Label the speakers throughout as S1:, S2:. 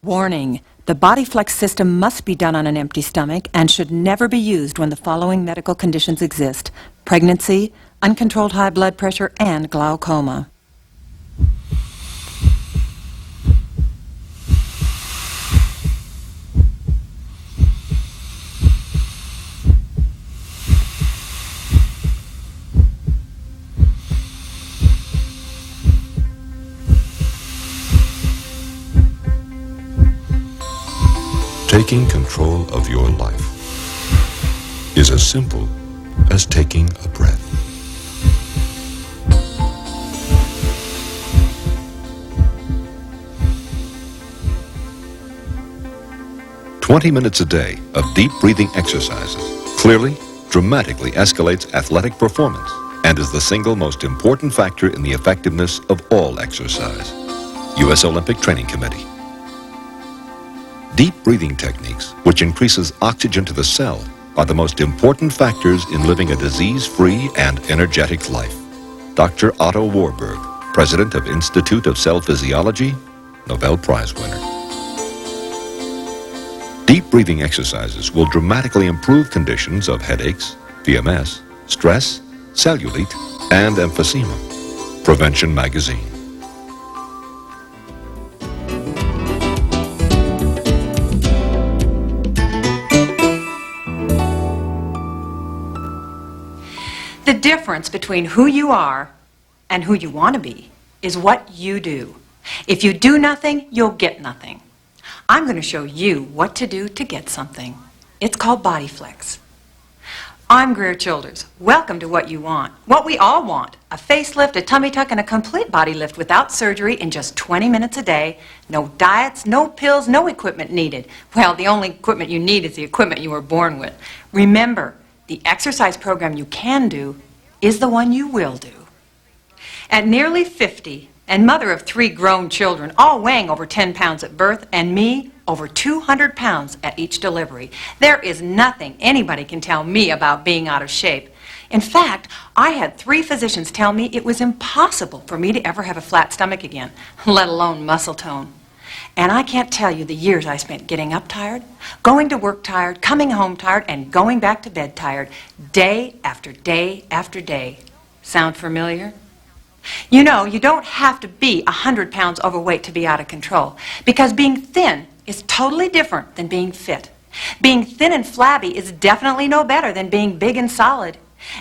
S1: Warning: the BodyFlex system must be done on an empty stomach and should never be used when the following medical conditions exist: pregnancy, uncontrolled high blood pressure, and glaucoma.
S2: Taking control of your life is as simple as taking a breath. "20 minutes a day of deep breathing exercises clearly, dramatically escalates athletic performance and is the single most important factor in the effectiveness of all exercise." U.S. Olympic Training Committee. Deep breathing techniques, which increases oxygen to the cell, are the most important factors in living a disease-free and energetic life. Dr. Otto Warburg, President of Institute of Cell Physiology, Nobel Prize winner. Deep breathing exercises will dramatically improve conditions of headaches, PMS, stress, cellulite, and emphysema. Prevention Magazine.
S1: The difference between who you are and who you want to be is what you do. If you do nothing, you'll get nothing. I'm going to show you what to do to get something. It's called BodyFlex. I'm Greer Childers. Welcome to what you want, what we all want: a facelift, a tummy tuck, and a complete body lift without surgery in just 20 minutes a day. No diets, no pills, no equipment needed. Well, the only equipment you need is the equipment you were born with. Remember, the exercise program you can do is the one you will do. At nearly 50, and mother of 3 grown children, all weighing over 10 pounds at birth, and me over 200 pounds at each delivery, there is nothing anybody can tell me about being out of shape. In fact, I had 3 physicians tell me it was impossible for me to ever have a flat stomach again, let alone muscle tone. And I can't tell you the years I spent getting up tired, going to work tired, coming home tired, and going back to bed tired, day after day after day. Sound familiar? You know, you don't have to be 100 pounds overweight to be out of control, because being thin is totally different than being fit. Being thin and flabby is definitely no better than being big and solid.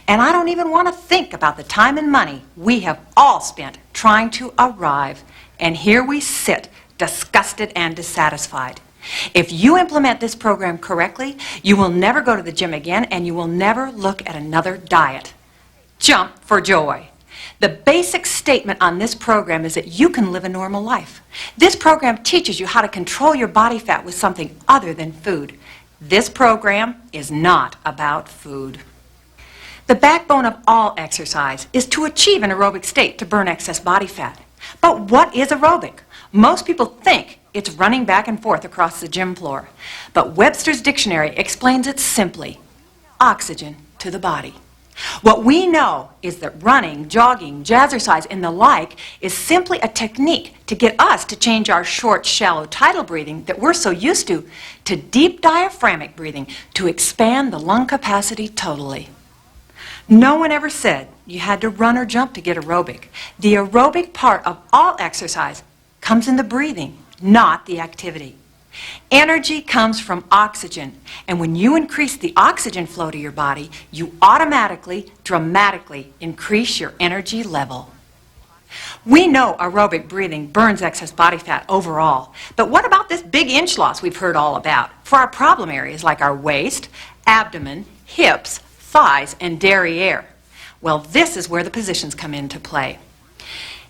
S1: And I don't even want to think about the time and money we have all spent trying to arrive. And here we sit, disgusted and dissatisfied. If you implement this program correctly, you will never go to the gym again, and you will never look at another diet. Jump for joy. The basic statement on this program is that you can live a normal life. This program teaches you how to control your body fat with something other than food. This program is not about food. The backbone of all exercise is to achieve an aerobic state to burn excess body fat. But what is aerobic? Most people think it's running back and forth across the gym floor. But Webster's Dictionary explains it simply: oxygen to the body. What we know is that running, jogging, jazzercise, and the like is simply a technique to get us to change our short, shallow tidal breathing that we're so used to deep diaphragmatic breathing, to expand the lung capacity totally. No one ever said you had to run or jump to get aerobic. The aerobic part of all exercise comes in the breathing, not the activity. Energy comes from oxygen, and when you increase the oxygen flow to your body, you automatically, dramatically increase your energy level. We know aerobic breathing burns excess body fat overall, but what about this big inch loss we've heard all about for our problem areas like our waist, abdomen, hips, thighs, and derriere? Well, this is where the positions come into play.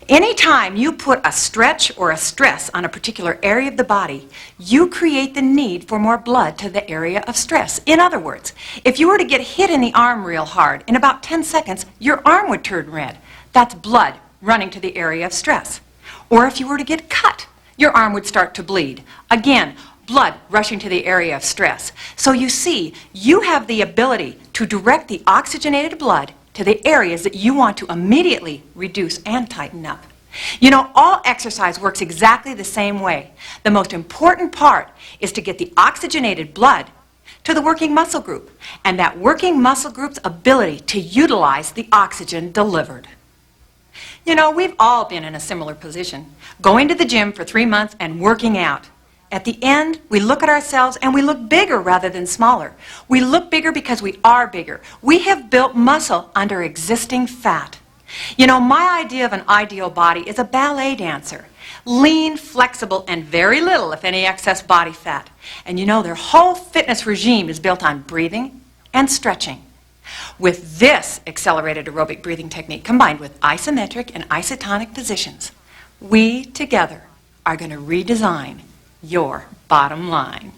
S1: Anytime you put a stretch or a stress on a particular area of the body, you create the need for more blood to the area of stress. In other words, if you were to get hit in the arm real hard, in about 10 seconds, your arm would turn red. That's blood running to the area of stress. Or if you were to get cut, your arm would start to bleed. Again, blood rushing to the area of stress. So you see, you have the ability to direct the oxygenated blood to the areas that you want to immediately reduce and tighten up. You know, all exercise works exactly the same way. The most important part is to get the oxygenated blood to the working muscle group, and that working muscle group's ability to utilize the oxygen delivered. You know, we've all been in a similar position, going to the gym for 3 months and working out. At the end, we look at ourselves and we look bigger rather than smaller. We look bigger because we are bigger. We have built muscle under existing fat. You know, my idea of an ideal body is a ballet dancer. Lean, flexible, and very little, if any, excess body fat. And you know, their whole fitness regime is built on breathing and stretching. With this accelerated aerobic breathing technique combined with isometric and isotonic positions, we together are going to redesign your bottom line.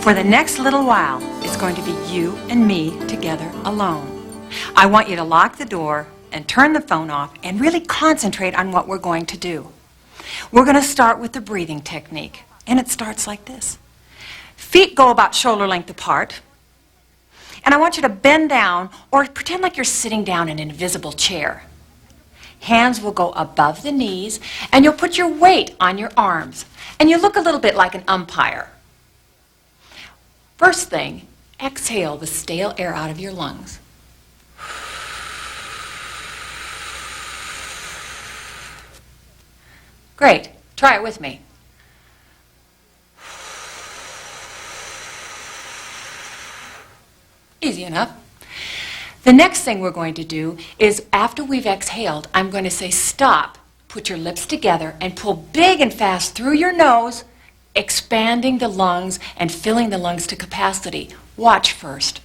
S1: For the next little while, it's going to be you and me together alone. I want you to lock the door and turn the phone off and really concentrate on what we're going to do. We're going to start with the breathing technique, and it starts like this. Feet go about shoulder length apart, and I want you to bend down or pretend like you're sitting down in an invisible chair. Hands will go above the knees, and you'll put your weight on your arms, and you look a little bit like an umpire. First thing, exhale the stale air out of your lungs. Great. Try it with me. Easy enough. The next thing we're going to do is, after we've exhaled, I'm going to say stop. Put your lips together and pull big and fast through your nose, expanding the lungs and filling the lungs to capacity. Watch first.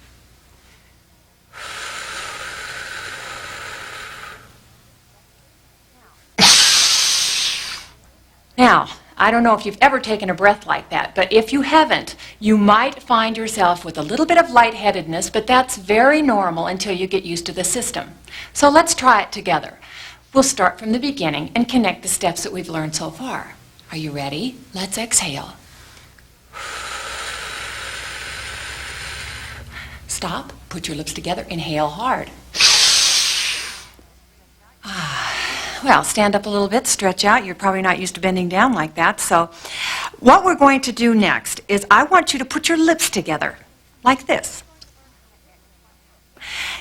S1: Now, I don't know if you've ever taken a breath like that, but if you haven't, you might find yourself with a little bit of lightheadedness, but that's very normal until you get used to the system. So let's try it together. We'll start from the beginning and connect the steps that we've learned so far. Are you ready? Let's exhale. Stop. Put your lips together. Inhale hard. Well, stand up a little bit, stretch out. You're probably not used to bending down like that. So what we're going to do next is I want you to put your lips together like this.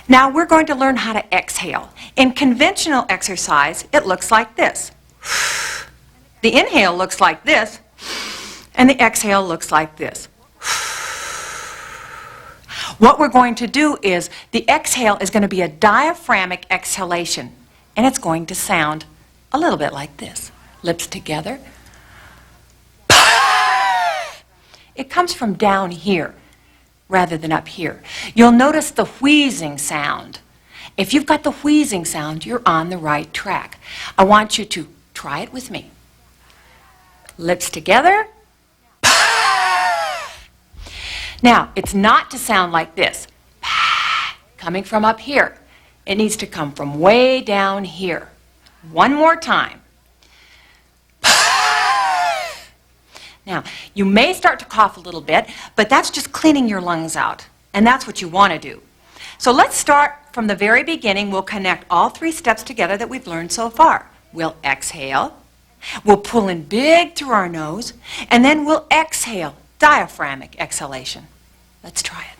S1: Now we're going to learn how to exhale. In conventional exercise, it looks like this. The inhale looks like this, and the exhale looks like this. What we're going to do is the exhale is going to be a diaphragmic exhalation. And it's going to sound a little bit like this. Lips together. It comes from down here rather than up here. You'll notice the wheezing sound. If you've got the wheezing sound, you're on the right track. I want you to try it with me. Lips together. Now, it's not to sound like this. Coming from up here. It needs to come from way down here. One more time. Now, you may start to cough a little bit, but that's just cleaning your lungs out, and that's what you want to do. So let's start from the very beginning. We'll connect all 3 steps together that we've learned so far. We'll exhale, we'll pull in big through our nose, and then we'll exhale, diaphragmic exhalation. Let's try it.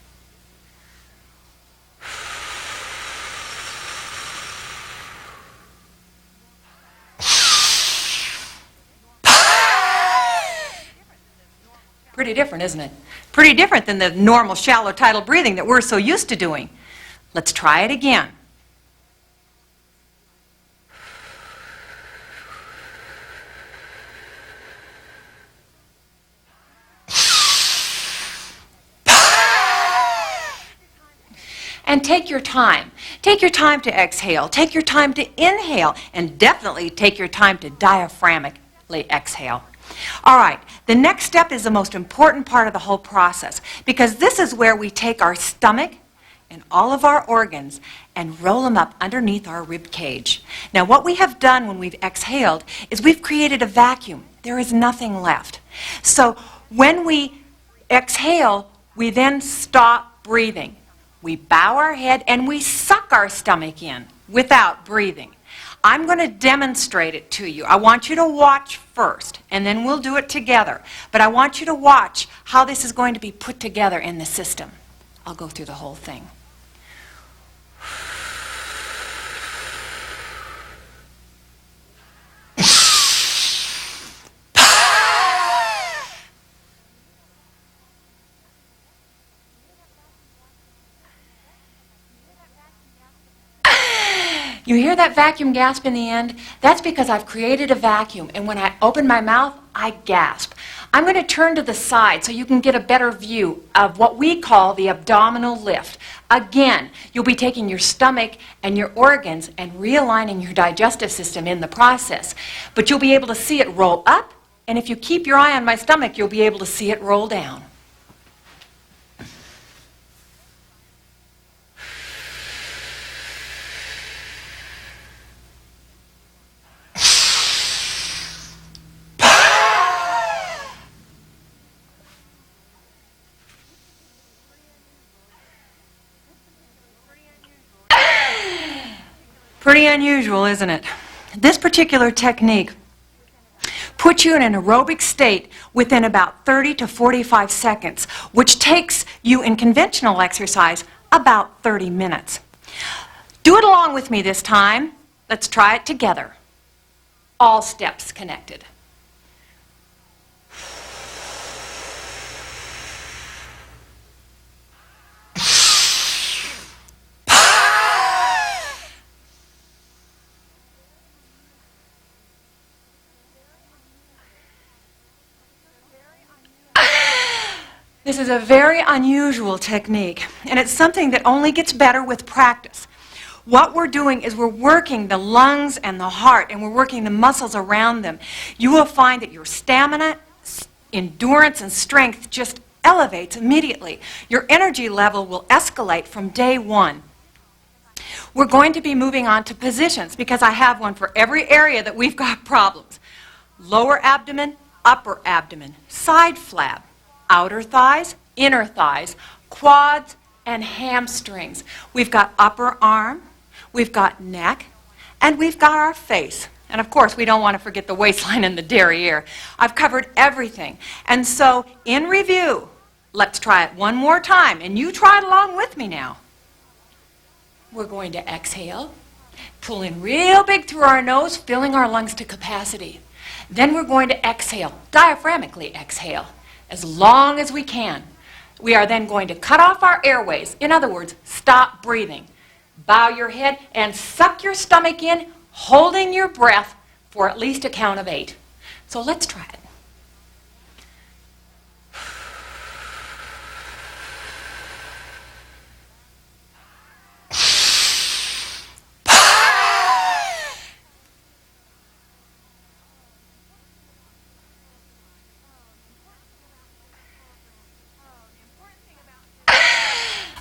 S1: Pretty different, isn't it? Pretty different than the normal shallow tidal breathing that we're so used to doing. Let's try it again. And take your time. Take your time to exhale. Take your time to inhale. And definitely take your time to diaphragmically exhale. All right, the next step is the most important part of the whole process, because this is where we take our stomach and all of our organs and roll them up underneath our rib cage. Now, what we have done when we've exhaled is we've created a vacuum. There is nothing left. So when we exhale, We then stop breathing. We bow our head and we suck our stomach in without breathing. I'm going to demonstrate it to you. I want you to watch first, and then we'll do it together. But I want you to watch how this is going to be put together in the system. I'll go through the whole thing. You hear that vacuum gasp in the end? That's because I've created a vacuum, and when I open my mouth, I gasp. I'm going to turn to the side so you can get a better view of what we call the abdominal lift. Again, you'll be taking your stomach and your organs and realigning your digestive system in the process. But you'll be able to see it roll up, and if you keep your eye on my stomach, you'll be able to see it roll down. Pretty unusual, isn't it? This particular technique puts you in an aerobic state within about 30 to 45 seconds, which takes you in conventional exercise about 30 minutes. Do it along with me this time. Let's try it together. All steps connected. This is a very unusual technique, and it's something that only gets better with practice. What we're doing is we're working the lungs and the heart, and we're working the muscles around them. You will find that your stamina, endurance, and strength just elevates immediately. Your energy level will escalate from day one. We're going to be moving on to positions because I have one for every area that we've got problems. Lower abdomen, upper abdomen, side flab, outer thighs, inner thighs, quads, and hamstrings. We've got upper arm, we've got neck, and we've got our face. And of course, we don't want to forget the waistline and the derriere. I've covered everything. And so, in review, let's try it one more time, and you try it along with me now. We're going to exhale, pull in real big through our nose, filling our lungs to capacity. Then we're going to exhale, diaphragmically exhale, as long as we can. We are then going to cut off our airways. In other words, stop breathing. Bow your head and suck your stomach in, holding your breath for at least a count of 8. So let's try it.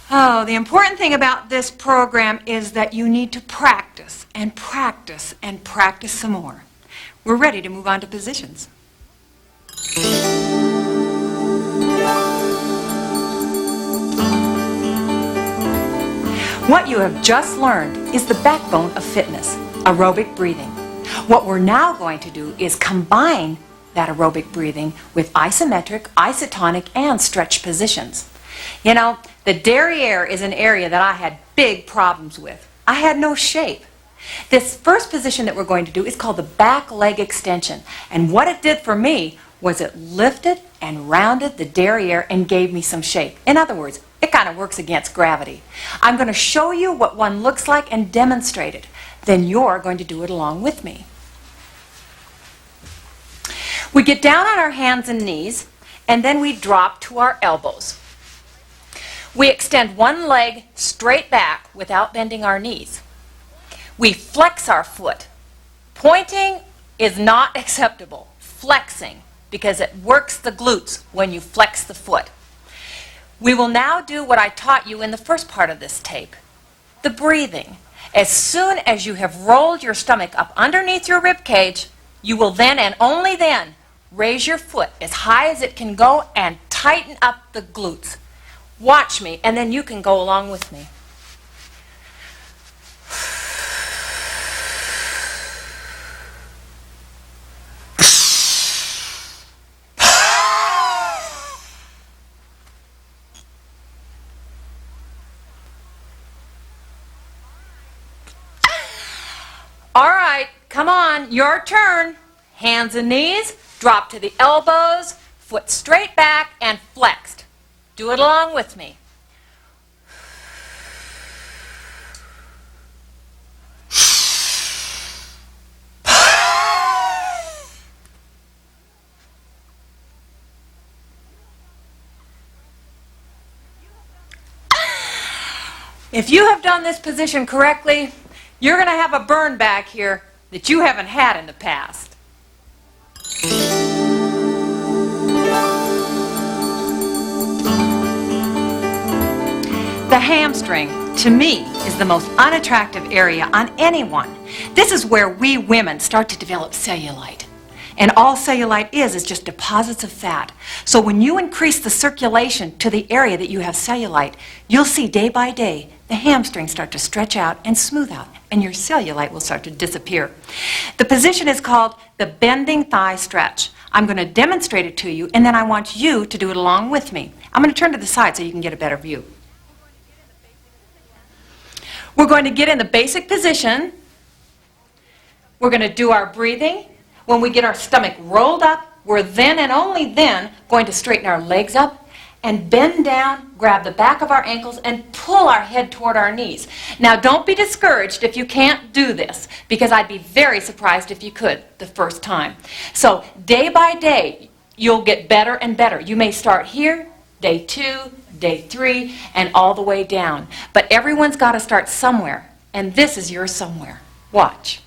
S1: Oh, the important thing about this program is that you need to practice and practice and practice some more. We're ready to move on to positions. What you have just learned is the backbone of fitness, aerobic breathing. What we're now going to do is combine that aerobic breathing with isometric, isotonic, and stretch positions. You know, the derriere is an area that I had big problems with. I had no shape. This first position that we're going to do is called the back leg extension. And what it did for me was it lifted and rounded the derriere and gave me some shape. In other words, it kind of works against gravity. I'm going to show you what one looks like and demonstrate it. Then you're going to do it along with me. We get down on our hands and knees, and then we drop to our elbows. We extend one leg straight back without bending our knees. We flex our foot. Pointing is not acceptable. Flexing, because it works the glutes when you flex the foot. We will now do what I taught you in the first part of this tape, the breathing. As soon as you have rolled your stomach up underneath your rib cage, you will then and only then raise your foot as high as it can go and tighten up the glutes. Watch me, and then you can go along with me. All right, come on, your turn. Hands and knees, drop to the elbows, foot straight back and flexed. Do it along with me. If you have done this position correctly, you're going to have a burn back here that you haven't had in the past. The hamstring, to me, is the most unattractive area on anyone. This is where we women start to develop cellulite. And all cellulite is just deposits of fat. So when you increase the circulation to the area that you have cellulite, you'll see day by day the hamstrings start to stretch out and smooth out, and your cellulite will start to disappear. The position is called the bending thigh stretch. I'm going to demonstrate it to you, and then I want you to do it along with me. I'm going to turn to the side so you can get a better view. We're going to get in the basic position. We're going to do our breathing. When we get our stomach rolled up, we're then and only then going to straighten our legs up and bend down, grab the back of our ankles, and pull our head toward our knees. Now, don't be discouraged if you can't do this, because I'd be very surprised if you could the first time. So, day by day, you'll get better and better. You may start here, day 2, day 3, and all the way down. But everyone's got to start somewhere, and this is your somewhere. Watch.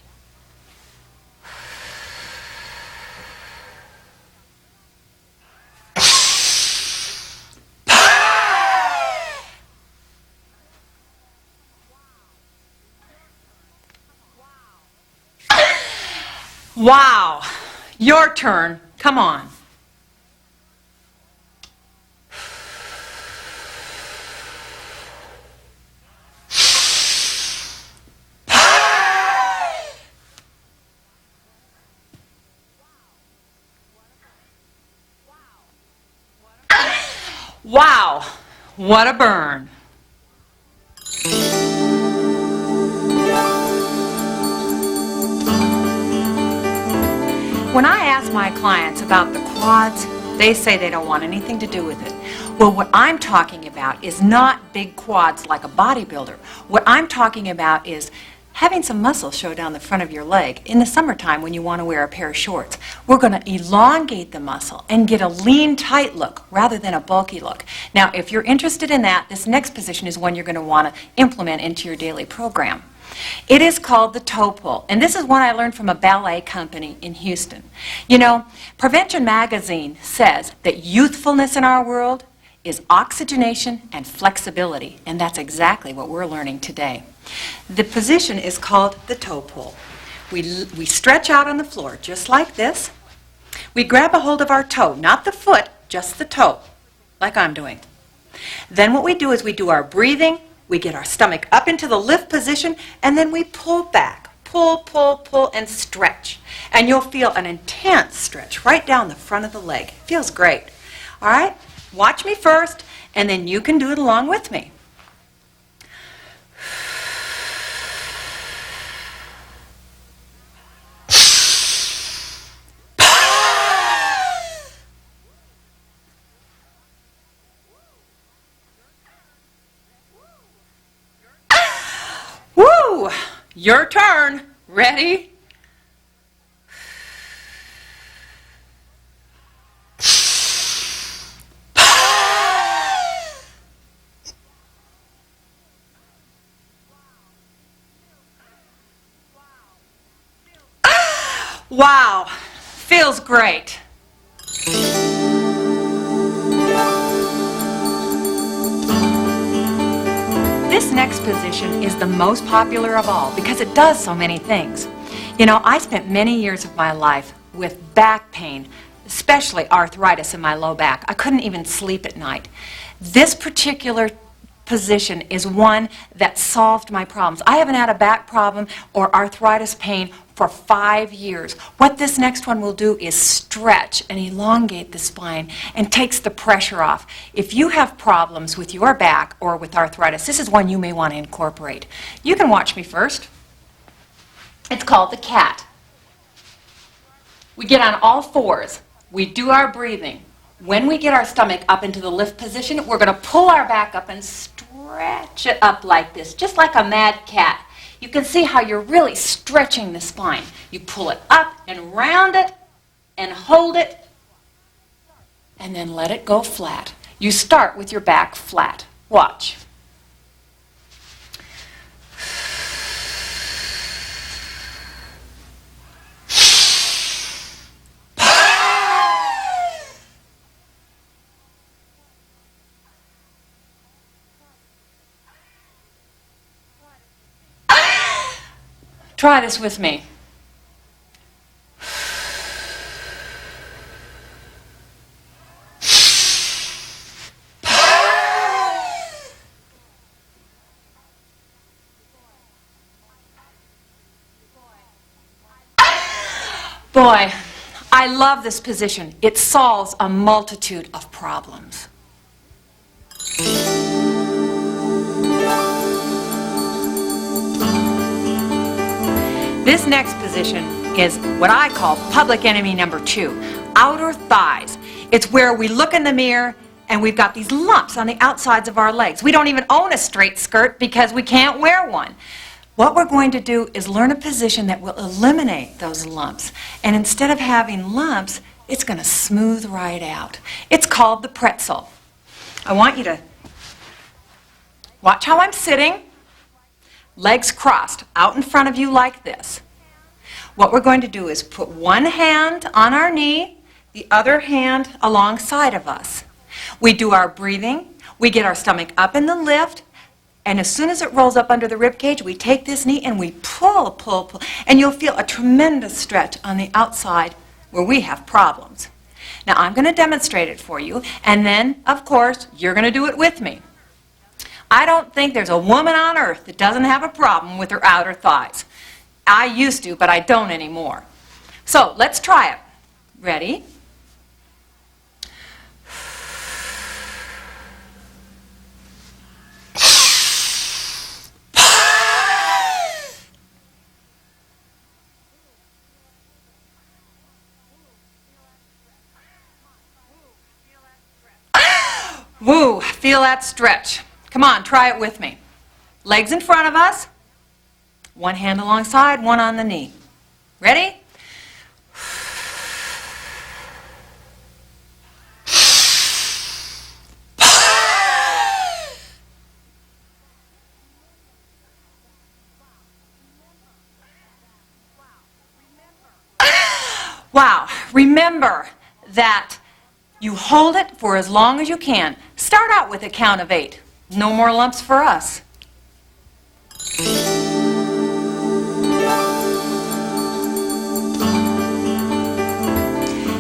S1: Wow, your turn. Come on. Wow, what a burn. When I ask my clients about the quads, they say they don't want anything to do with it. Well, what I'm talking about is not big quads like a bodybuilder. What I'm talking about is having some muscle show down the front of your leg in the summertime when you want to wear a pair of shorts. We're going to elongate the muscle and get a lean, tight look rather than a bulky look. Now, if you're interested in that, this next position is one you're going to want to implement into your daily program. It is called the toe pull, and this is one I learned from a ballet company in Houston. You know, Prevention Magazine says that youthfulness in our world is oxygenation and flexibility, and that's exactly what we're learning today. The position is called the toe pull. We stretch out on the floor just like this. We grab a hold of our toe, not the foot, just the toe, like I'm doing. Then what we do is we do our breathing. We get our stomach up into the lift position, and then we pull back. Pull, pull, pull, and stretch. And you'll feel an intense stretch right down the front of the leg. It feels great. All right? Watch me first, and then you can do it along with me. Woo! Your turn. Ready? Wow, feels great. This next position is the most popular of all because it does so many things. You know, I spent many years of my life with back pain, especially arthritis in my low back. I couldn't even sleep at night. This particular position is one that solved my problems. I haven't had a back problem or arthritis pain for 5 years. What this next one will do is stretch and elongate the spine and takes the pressure off. If you have problems with your back or with arthritis, this is one you may want to incorporate. You can watch me first. It's called the cat. We get on all fours. We do our breathing. When we get our stomach up into the lift position, we're going to pull our back up and stretch it up like this, just like a mad cat. You can see how you're really stretching the spine. You pull it up and round it and hold it and then let it go flat. You start with your back flat. Watch. Try this with me. Boy, I love this position. It solves a multitude of problems. This next position is what I call public enemy number 2, outer thighs. It's where we look in the mirror and we've got these lumps on the outsides of our legs. We don't even own a straight skirt because we can't wear one. What we're going to do is learn a position that will eliminate those lumps. And instead of having lumps, it's going to smooth right out. It's called the pretzel. I want you to watch how I'm sitting. Legs crossed out in front of you like this. What we're going to do is put one hand on our knee, the other hand alongside of us. We do our breathing, we get our stomach up in the lift, and as soon as it rolls up under the rib cage, we take this knee and we pull, pull, pull, and you'll feel a tremendous stretch on the outside where we have problems. Now I'm going to demonstrate it for you, and then, of course, you're going to do it with me. I don't think there's a woman on earth that doesn't have a problem with her outer thighs. I used to, but I don't anymore. So let's try it. Ready? Woo, feel that stretch. Come on, try it with me. Legs in front of us. One hand alongside, one on the knee. Ready? Wow, remember that you hold it for as long as you can. Start out with a count of 8. No more lumps for us.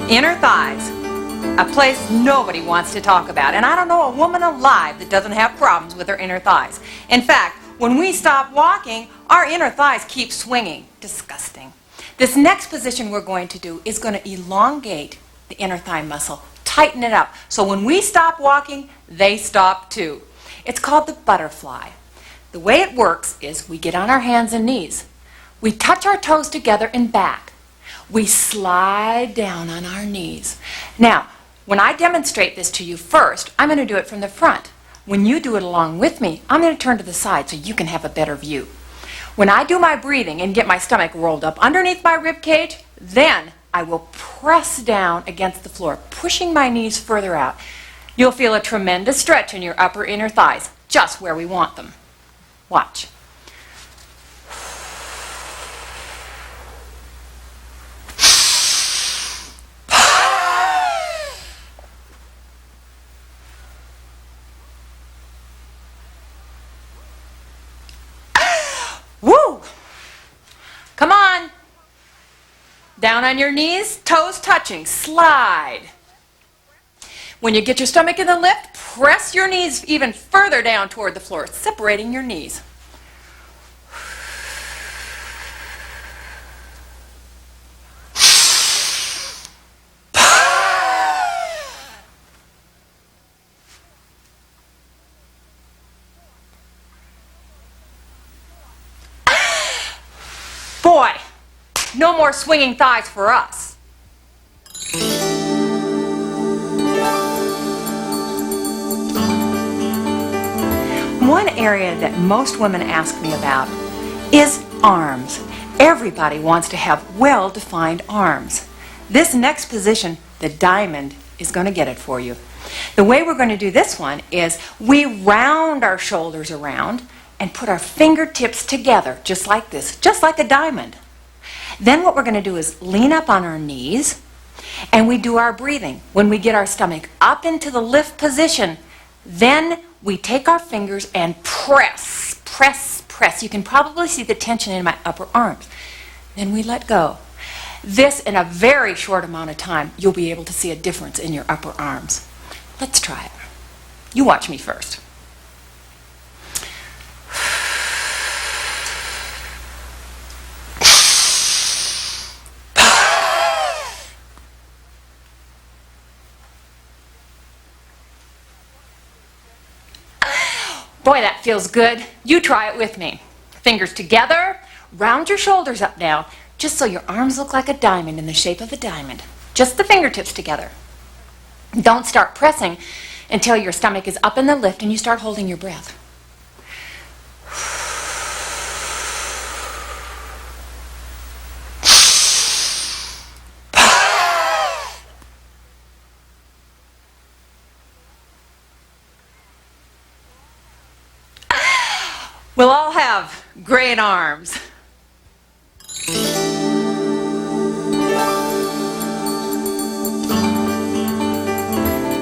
S1: Inner thighs, a place nobody wants to talk about. And I don't know a woman alive that doesn't have problems with her inner thighs. In fact, when we stop walking, our inner thighs keep swinging. Disgusting. This next position we're going to do is going to elongate the inner thigh muscle, tighten it up. So when we stop walking, they stop too. It's called the butterfly. The way it works is we get on our hands and knees. We touch our toes together and back. We slide down on our knees. Now, when I demonstrate this to you first, I'm going to do it from the front. When you do it along with me, I'm going to turn to the side so you can have a better view. When I do my breathing and get my stomach rolled up underneath my rib cage, then I will press down against the floor, pushing my knees further out. You'll feel a tremendous stretch in your upper inner thighs, just where we want them. Watch. Woo! Come on. Down on your knees, toes touching. Slide. When you get your stomach in the lift, press your knees even further down toward the floor, separating your knees. Boy, no more swinging thighs for us. One area that most women ask me about is arms. Everybody wants to have well-defined arms. This next position, the diamond, is going to get it for you. The way we're going to do this one is we round our shoulders around and put our fingertips together, just like this, just like a diamond. Then what we're going to do is lean up on our knees, and we do our breathing. When we get our stomach up into the lift position, then we take our fingers and press, press, press. You can probably see the tension in my upper arms. Then we let go. This, in a very short amount of time, you'll be able to see a difference in your upper arms. Let's try it. You watch me first. Boy, that feels good. You try it with me. Fingers together, round your shoulders up now, just so your arms look like a diamond in the shape of a diamond. Just the fingertips together. Don't start pressing until your stomach is up in the lift and you start holding your breath. We'll all have great arms.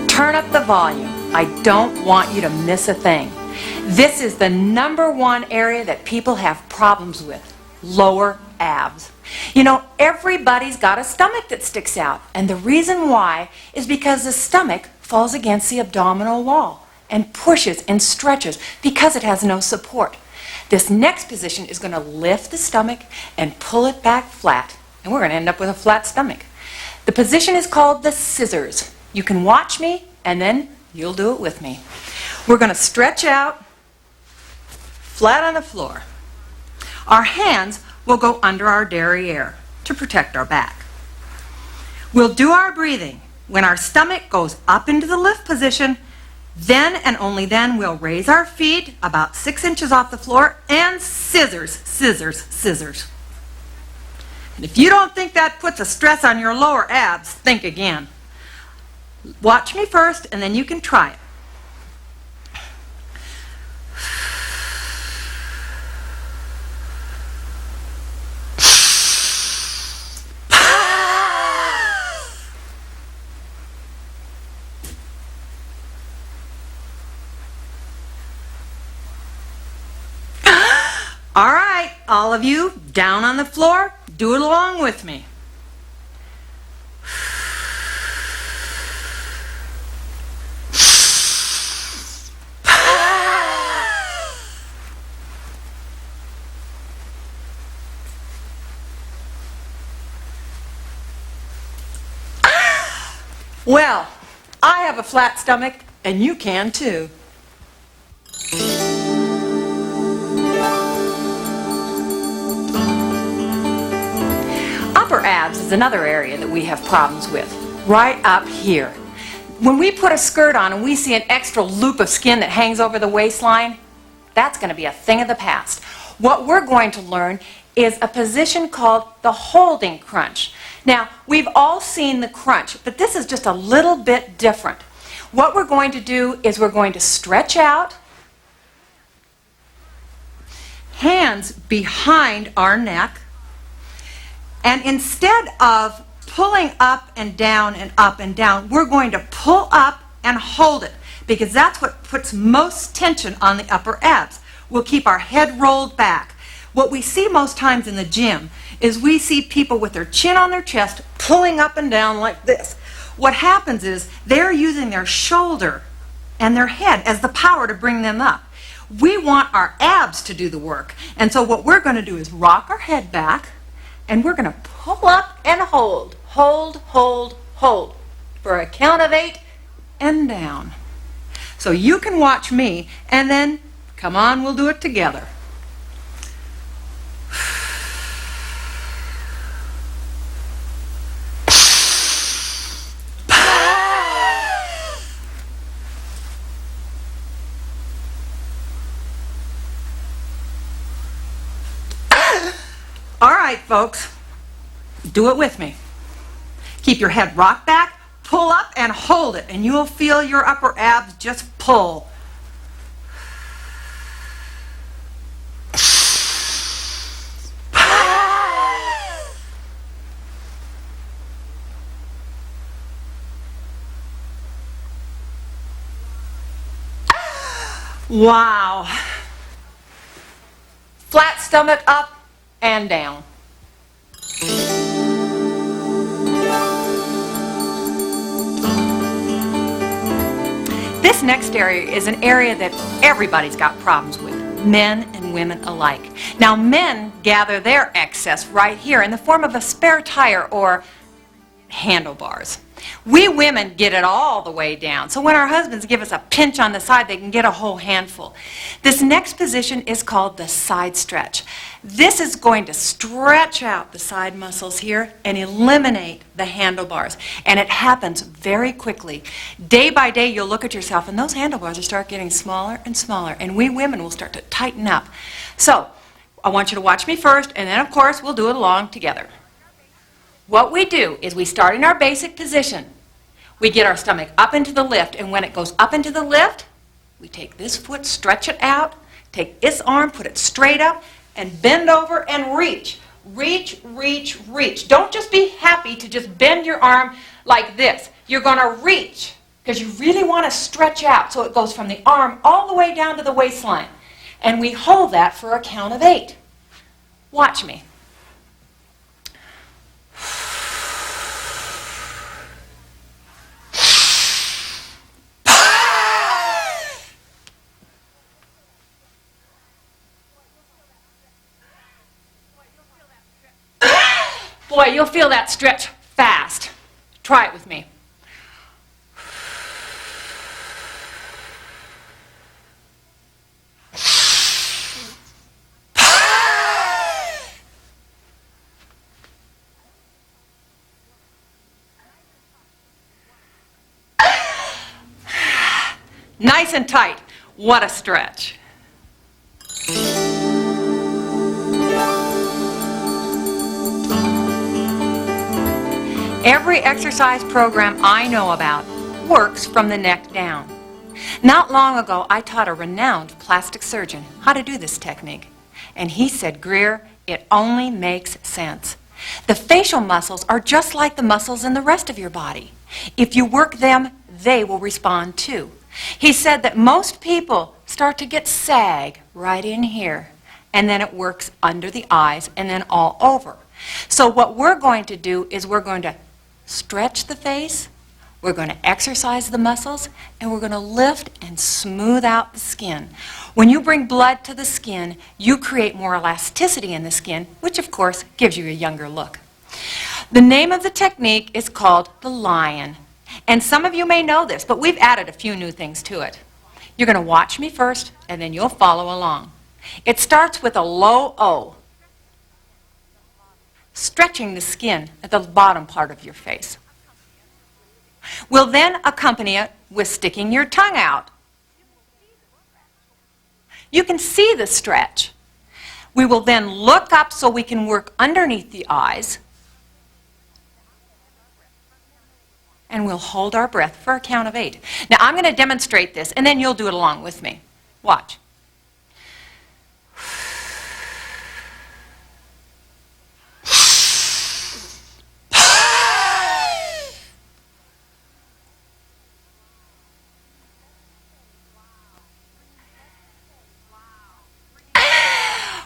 S1: Turn up the volume. I don't want you to miss a thing. This is the #1 area that people have problems with, lower abs. You know, everybody's got a stomach that sticks out, and the reason why is because the stomach falls against the abdominal wall and pushes and stretches because it has no support. This next position is going to lift the stomach and pull it back flat, and we're going to end up with a flat stomach. The position is called the scissors. You can watch me, and then you'll do it with me. We're going to stretch out flat on the floor. Our hands will go under our derriere to protect our back. We'll do our breathing. When our stomach goes up into the lift position, then and only then we'll raise our feet about 6 inches off the floor and scissors, scissors, scissors. And if you don't think that puts a stress on your lower abs, think again. Watch me first and then you can try it. All right, all of you down on the floor, do it along with me. Well, I have a flat stomach, and you can too. Upper abs is another area that we have problems with, right up here. When we put a skirt on and we see an extra loop of skin that hangs over the waistline, that's going to be a thing of the past. What we're going to learn is a position called the holding crunch. Now, we've all seen the crunch, but this is just a little bit different. What we're going to do is we're going to stretch out, hands behind our neck, and instead of pulling up and down, we're going to pull up and hold it because that's what puts most tension on the upper abs. We'll keep our head rolled back. What we see most times in the gym is we see people with their chin on their chest pulling up and down like this. What happens is they're using their shoulder and their head as the power to bring them up. We want our abs to do the work. And so what we're going to do is rock our head back, and we're going to pull up and hold. Hold, hold, hold. For a count of 8 and down. So you can watch me, and then, come on, we'll do it together. All right, folks, do it with me. Keep your head rocked back, pull up, and hold it, and you'll feel your upper abs just pull. Wow. Flat stomach up and down. This next area is an area that everybody's got problems with, men and women alike. Now, men gather their excess right here in the form of a spare tire or handlebars. We women get it all the way down, so when our husbands give us a pinch on the side, they can get a whole handful. This next position is called the side stretch. This is going to stretch out the side muscles here and eliminate the handlebars, and it happens very quickly. Day by day, you'll look at yourself, and those handlebars will start getting smaller and smaller, and we women will start to tighten up. So, I want you to watch me first, and then, of course, we'll do it along together. What we do is we start in our basic position. We get our stomach up into the lift, and when it goes up into the lift, we take this foot, stretch it out, take this arm, put it straight up, and bend over and reach. Reach, reach, reach. Don't just be happy to just bend your arm like this. You're going to reach because you really want to stretch out so it goes from the arm all the way down to the waistline. And we hold that for a count of 8. Watch me. Boy, you'll feel that stretch fast. Try it with me. Nice and tight. What a stretch. Every exercise program I know about works from the neck down. Not long ago, I taught a renowned plastic surgeon how to do this technique. And he said, Greer, it only makes sense. The facial muscles are just like the muscles in the rest of your body. If you work them, they will respond too. He said that most people start to get sag right in here, and then it works under the eyes and then all over. So what we're going to do is we're going to stretch the face, we're going to exercise the muscles, and we're going to lift and smooth out the skin. When you bring blood to the skin, you create more elasticity in the skin, which of course gives you a younger look. The name of the technique is called the lion. And some of you may know this, but we've added a few new things to it. You're going to watch me first, and then you'll follow along. It starts with a low O, stretching the skin at the bottom part of your face. We'll then accompany it with sticking your tongue out. You can see the stretch. We will then look up so we can work underneath the eyes. And we'll hold our breath for a count of 8. Now I'm going to demonstrate this, and then you'll do it along with me. Watch.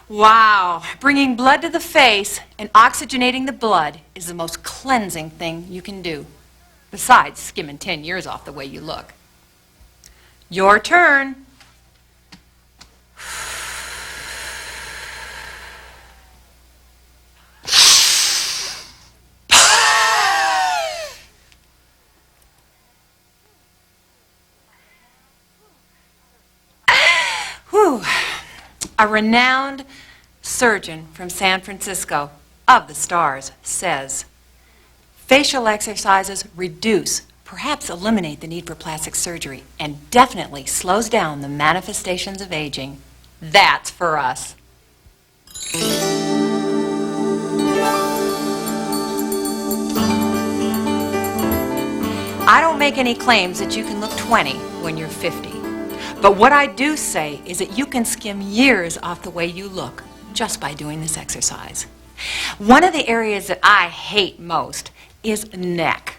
S1: Wow. Bringing blood to the face and oxygenating the blood is the most cleansing thing you can do, besides skimming 10 years off the way you look. Your turn. Whew. A renowned surgeon from San Francisco of the stars says, facial exercises reduce, perhaps eliminate the need for plastic surgery, and definitely slows down the manifestations of aging. That's for us. I don't make any claims that you can look 20 when you're 50. But what I do say is that you can skim years off the way you look just by doing this exercise. One of the areas that I hate most is neck.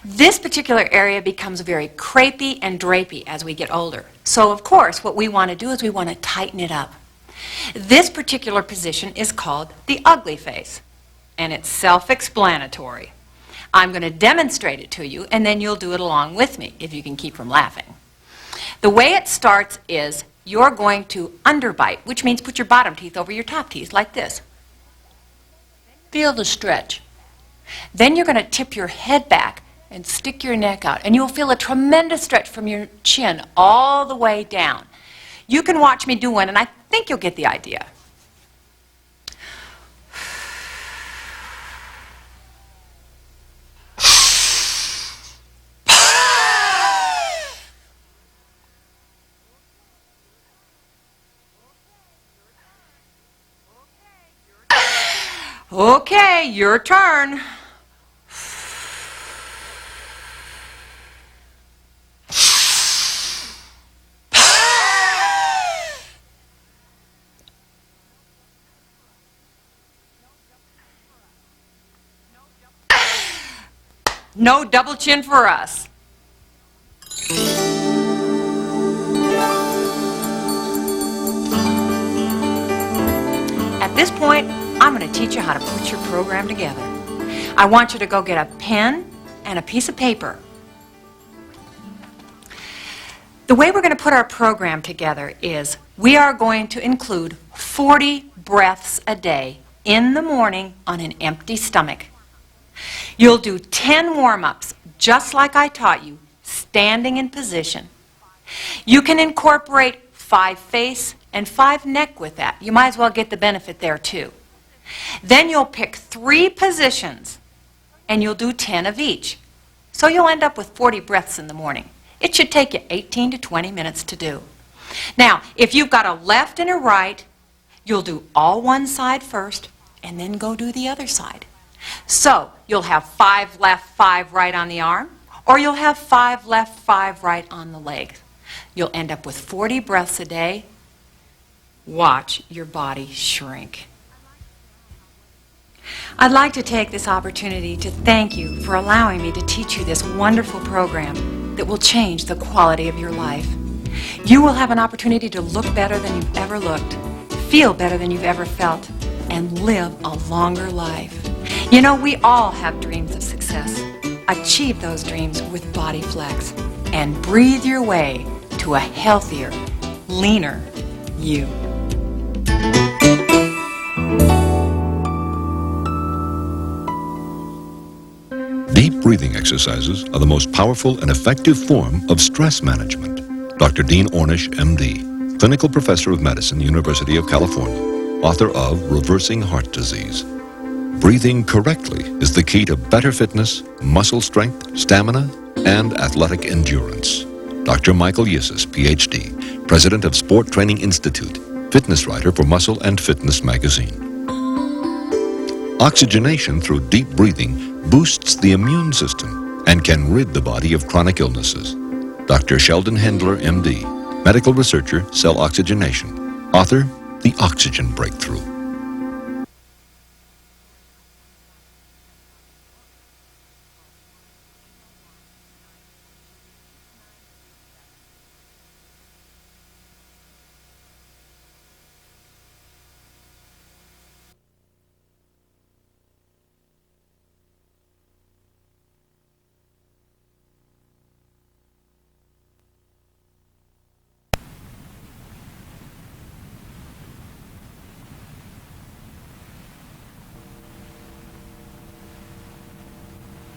S1: This particular area becomes very crepey and drapey as we get older. So of course what we want to do is we want to tighten it up. This particular position is called the ugly face, and it's self-explanatory. I'm going to demonstrate it to you, and then you'll do it along with me if you can keep from laughing. The way it starts is you're going to underbite, which means put your bottom teeth over your top teeth like this. Feel the stretch. Then you're going to tip your head back and stick your neck out, and you'll feel a tremendous stretch from your chin all the way down. You can watch me do one, and I think you'll get the idea. Okay, your turn. No double chin for us. At this point, I'm going to teach you how to put your program together. I want you to go get a pen and a piece of paper. The way we're going to put our program together is we are going to include 40 breaths a day in the morning on an empty stomach. You'll do 10 warm-ups, just like I taught you, standing in position. You can incorporate 5 face and 5 neck with that. You might as well get the benefit there too. Then you'll pick 3 positions, and you'll do 10 of each. So you'll end up with 40 breaths in the morning. It should take you 18 to 20 minutes to do. Now, if you've got a left and a right, you'll do all one side first, and then go do the other side. So you'll have 5 left, 5 right on the arm, or you'll have 5 left, 5 right on the leg. You'll end up with 40 breaths a day. Watch your body shrink. I'd like to take this opportunity to thank you for allowing me to teach you this wonderful program that will change the quality of your life. You will have an opportunity to look better than you've ever looked, feel better than you've ever felt, and live a longer life. You know, we all have dreams of success. Achieve those dreams with BodyFlex and breathe your way to a healthier, leaner you.
S2: Deep breathing exercises are the most powerful and effective form of stress management. Dr. Dean Ornish, MD, Clinical Professor of Medicine, University of California, author of Reversing Heart Disease. Breathing correctly is the key to better fitness, muscle strength, stamina, and athletic endurance. Dr. Michael Yissis, PhD, President of Sport Training Institute, fitness writer for Muscle and Fitness magazine. Oxygenation through deep breathing boosts the immune system and can rid the body of chronic illnesses. Dr. Sheldon Hendler, MD, medical researcher, cell oxygenation, author, The Oxygen Breakthrough.